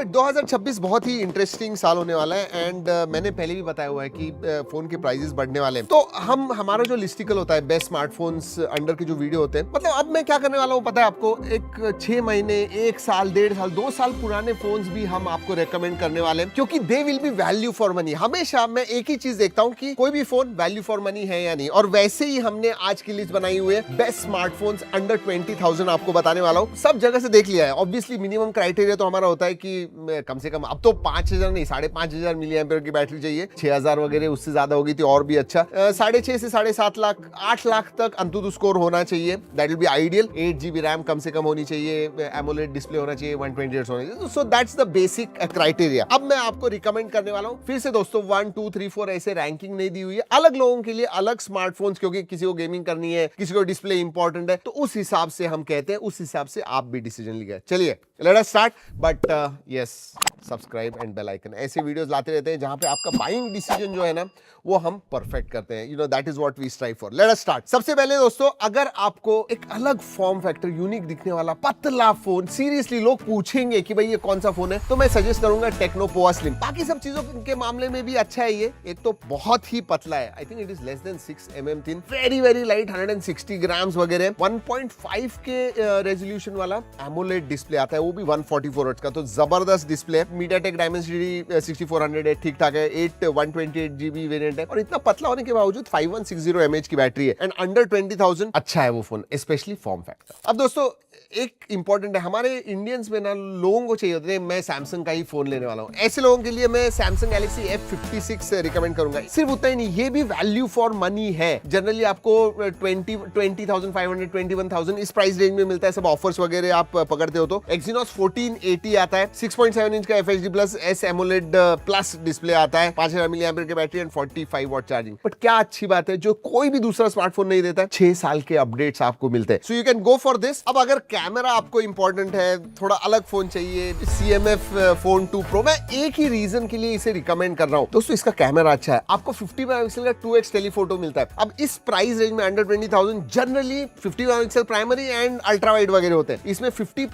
और 2026 बहुत ही इंटरेस्टिंग साल होने वाला है एंड मैंने पहले भी बताया हुआ है कि फोन के प्राइसेस बढ़ने वाले हैं। तो हमारा जो लिस्टिकल होता है बेस्ट स्मार्टफोन्स अंडर के जो वीडियो होते हैं, मतलब अब मैं क्या करने वाला हूँ पता है आपको, एक 6 महीने 1 साल 1.5 साल 2 साल पुराने फोन्स भी हम आपको रेकमेंड करने वाले हैं, क्योंकि they will be value for money. हमेशा मैं एक ही चीज देखता हूँ कि कोई भी फोन वैल्यू फॉर मनी है या नहीं, और वैसे ही हमने आज की लिस्ट बनाई हुई है बेस्ट स्मार्टफोन्स अंडर 20,000 आपको बताने वाला हूँ। सब जगह से देख लिया है, ऑब्वियसली मिनिमम क्राइटेरिया तो हमारा होता है कि कम से कम अब तो 5,000 नहीं 5,500 मिली एम्पियर की बैटरी चाहिए। 6,000 वगैरह उससे ज्यादा होगी तो और भी अच्छा। 6.5 से 7.5 लाख 8 लाख तक अंतुतु स्कोर होना चाहिए, that will be ideal. 8 GB RAM कम से कम होनी चाहिए, एमोलेड डिस्प्ले होना चाहिए, 120 हर्ट्ज होना चाहिए। So that's the basic criteria. अब मैं आपको रिकमेंड करने वाला हूँ फिर से दोस्तों 1 2 3 4 ऐसे रैंकिंग नहीं दी हुई है, अलग लोगों के लिए अलग स्मार्टफोन्स, क्योंकि किसी को गेमिंग करनी है, किसी को डिस्प्ले इंपॉर्टेंट है, तो उस हिसाब से हम कहते हैं, उस हिसाब से आप भी डिसीजन लीजिए। चलिए let us start, but yes subscribe and bell icon, ऐसे वीडियोस लाते रहते हैं जहां पे आपका बाइंग डिसीजन जो है ना वो हम परफेक्ट करते हैं। You know that is what we strive for. Let us start. सबसे पहले दोस्तों, अगर आपको एक अलग फॉर्म फैक्टर यूनिक दिखने वाला पतला फोन, सीरियसली लोग पूछेंगे कि भाई ये कौन सा फोन है, तो मैं सजेस्ट करूंगा टेक्नो पोवा स्लिम। बाकी सब चीजों के मामले में भी अच्छा है ये। एक तो बहुत ही पतला है, I think it is less than 6 mm thin, very very light, 160 grams वगैरह। 1.5 के रेजोल्यूशन वाला एमोलेड डिस्प्ले आता है, वो भी 144 हर्ट्ज का, तो जबरदस्त डिस्प्ले है। मीडियाटेक डायमेंसिटी 6400 है, ठीक ठाक है। 128 GB वेरिएंट है, और इतना पतला होने के बावजूद 5160 mAh की बैटरी है, एंड अंडर 20,000 अच्छा है वो फोन, स्पेशली फॉर्म फैक्टर। अब दोस्तों एक इंपॉर्टेंट है, हमारे इंडियंस में ना लोगों को चाहिए होता है मैं सैमसंग का ही फोन लेने वाला हूं, ऐसे लोगों के लिए मैं सैमसंग गैलेक्सी F56 रिकमेंड करूंगा। सिर्फ उतना ही नहीं, ये भी वैल्यू फॉर मनी है। जनरली आपको 20,500 21,000 इस प्राइस रेंज में मिलता है, सब ऑफर्स वगैरह आप पकड़ते हो तो। Exynos 1480 आता है, 6.7 इंच का FHD plus S AMOLED plus display आता है, 5000 mAh की battery and 45 watt charging. But क्या अच्छी बात है, जो कोई भी दूसरा स्मार्टफोन नहीं देता है, 6 साल के अपडेट्स आपको मिलते हैं, so you can go for this. अब अगर कैमरा आपको इंपॉर्टेंट है, थोड़ा अलग फोन चाहिए, CMF फोन 2 Pro, मैं एक ही रीजन के लिए इसे रिकमेंड कर रहा हूं दोस्तों, इसका कैमरा अच्छा है। आपको 50 मेगापिक्सल का 2x टेलीफोटो मिलता है। अब इस प्राइस रेंज में under 20,000 generally 50 megapixel primary and ultra wide वगैरह होते हैं, इसमें 50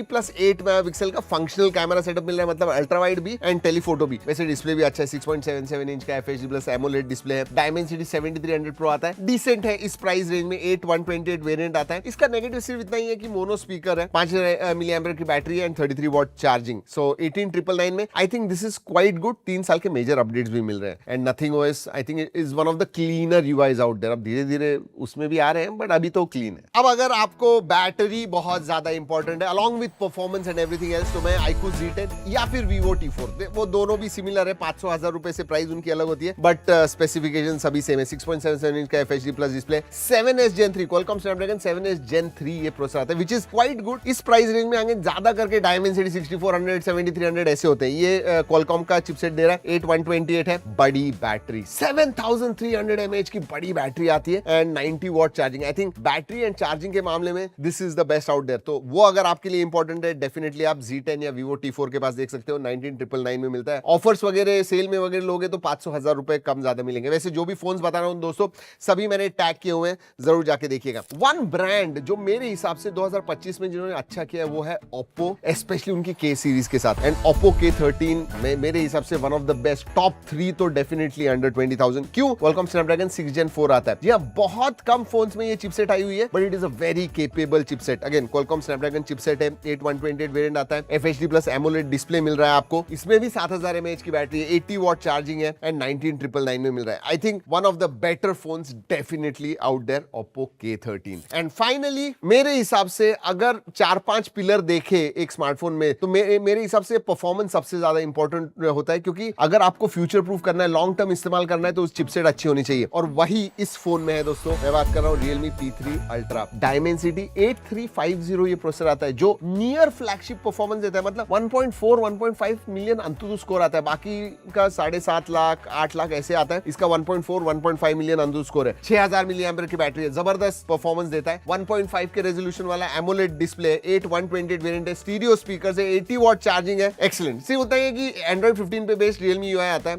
प्लस 8 मेगापिक्सल का फंक्शनल कैमरा सेटअप मिल रहा है, मतलब अल्ट्रा वाइड भी एंड टेलीफोटो भी। वैसे डिस्प्ले भी अच्छा है, 6.77 इंच का FHD प्लस AMOLED डिस्प्ले है। डायमेंसिटी 7300 Pro आता है, डिसेंट है इस प्राइस रेंज में। 128 वेरिएंट आता है। इसका नेगेटिव सिर्फ इतना ही है कि मोनो स्पीकर है, 5000 mAh की बैटरी है एंड 33 वाट चार्जिंग। सो 18999 में I think this is quite good. 3 साल के मेजर अपडेट्स भी मिल रहे हैं, and nothing OS I think is one of the cleaner UIs out there. अब धीरे धीरे उसमें भी आ रहे हैं, बट अभी तो क्लीन है। अब अगर आपको बैटरी बहुत ज्यादा इंपॉर्टेंट है along with performance and everything else, तो मैं iQOO Z10 या फिर Vivo T4, वो दोनों भी सिमिलर है, 500,000 रुपए से प्राइस उनकी अलग होती है, बट स्पेसिफिकेशन सभी सेम है। 6.77 इंच का FHD plus display, 7S Gen 3 Qualcomm Snapdragon 7S Gen 3 ये प्रोसेसर आता है, विच इज क्वाइट गुड। इस प्राइस रेंज में आगे ज्यादा करके डायमेंसिटी 6400 7300 ऐसे होते हैं, ये Qualcomm का चिपसेट दे रहा है। 8128 है, बड़ी बैटरी, 7300 mAh की बड़ी बैटरी आती है and 90 watt charging. I think battery and charging के मामले में this is the best out there, तो वो अगर आपके लिए इंपॉर्टेंट है डेफिनेटली आप Z10 या Vivo T4 के पास देख सकते हो। 19,999 में मिलता है। ऑफर्स वगैरह सेल में वगैरह लोगे तो 500,000 रुपए कम ज्यादा मिलेंगे। वैसे जो भी फोन्स बता रहा हूं दोस्तों सभी मैंने टैग किए हुए हैं, जरूर जाके देखिएगा। वन ब्रांड जो मेरे हिसाब से 2025 में जिन्होंने अच्छा किया वो है Oppo, स्पेशली उनकी K सीरीज के साथ, एंड Oppo K13 में मेरे हिसाब से one of the best. Top 3 तो डेफिनेटली अंडर 20,000। क्यों? Qualcomm Snapdragon 6 Gen 4 आता है। जी हाँ, बहुत कम फोन्स में ये चिपसेट आई हुई है, but it is a very capable chipset. Again Qualcomm Snapdragon chipset है, 8128 वेरिएंट आता है, FHD प्लस AMOLED डिस्प्ले मिल रहा है आपको, इसमें भी 7000 mAh की बैटरी है, 80 वाट चार्जिंग है एंड 19,999 में मिल रहा है। I think one of the better phones definitely out there, Oppo K13। And finally मेरे हिसाब से अगर 4-5 पिलर देखे एक स्मार्टफोन में, तो मेरे हिसाब से परफॉर्मेंस सबसे ज्यादा इंपॉर्टेंट होता है, क्योंकि अगर आपको फ्यूचर प्रूफ करना है, लॉन्ग टर्म इस्तेमाल करना है, तो उस चिपसेट अच्छी होनी चाहिए, और वही इस फोन में है दोस्तों। मैं बात कर रहा हूँ Realme P3 Ultra। डायमेंसिटी 8350 ये प्रोसेसर आता है, जो नियर फ्लैगशिप परफॉर्मेंस देता है, मतलब 1.5 मिलियन अंतुतु स्कोर आता है। बाकी का 7.5 लाख 8 लाख ऐसे आता है, इसका 1.5 मिलियन अंतुतु स्कोर है। 6000 mAh की बैटरी है, जबरदस्त परफॉर्मेंस देता है। 1.5 के रेजोल्यूशन वाला AMOLED डिस्प्ले, 8128 वेरिएंट है, स्टीरियो स्पीकर से, 80 वाट चार्जिंग है, एक्सीलेंट। सिर्फ होता है कि Android 15 पे बेस्ड Realme UI आता है,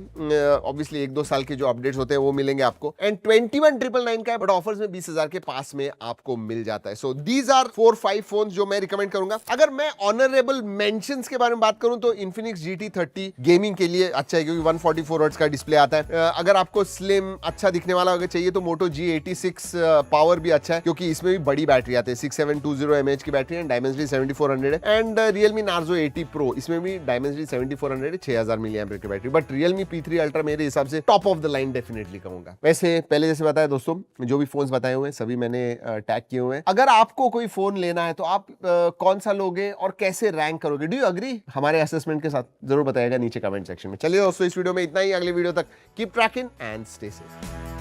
ऑब्वियसली 1-2 साल के जो अपडेट्स होते हैं वो मिलेंगे आपको, एंड 21,999 का है, बट ऑफर्स में 20,000 के पास में आपको मिल जाता है। सो दीज आर 4-5 फोन्स जो मैं रिकमेंड करूंगा। अगर मैं ऑनरेबल मेंशंस के बारे में बात करूं करूं तो Infinix GT30 गेमिंग के लिए अच्छा है, क्योंकि 144 हर्ट्ज का डिस्प्ले आता है। अगर आपको स्लिम अच्छा दिखने वाला अगर चाहिए तो Moto G86 पावर भी अच्छा है, क्योंकि इसमें भी बड़ी बैटरी आती है, 6720 mAh की बैटरी है, Dimensity 7400 है। एंड Realme Narzo 80 Pro, इसमें भी Dimensity 7400 है, 6000 mAh की battery. But Realme P3 Ultra मेरे हिसाब से top of the line definitely कहूंगा। वैसे पहले जैसे बताया दोस्तों, जो भी फोन्स बताए हुए हैं सभी मैंने टैग किए हुए हैं। अगर आपको कोई फोन लेना है तो आप कौन सा लोगे और कैसे रैंक करोगे? Do you agree? हमारे असेसमेंट के साथ जरूर बताइएगा नीचे कमेंट सेक्शन में। चलिए दोस्तों, इस वीडियो में इतना ही। अगले वीडियो तक keep trekking and stay safe.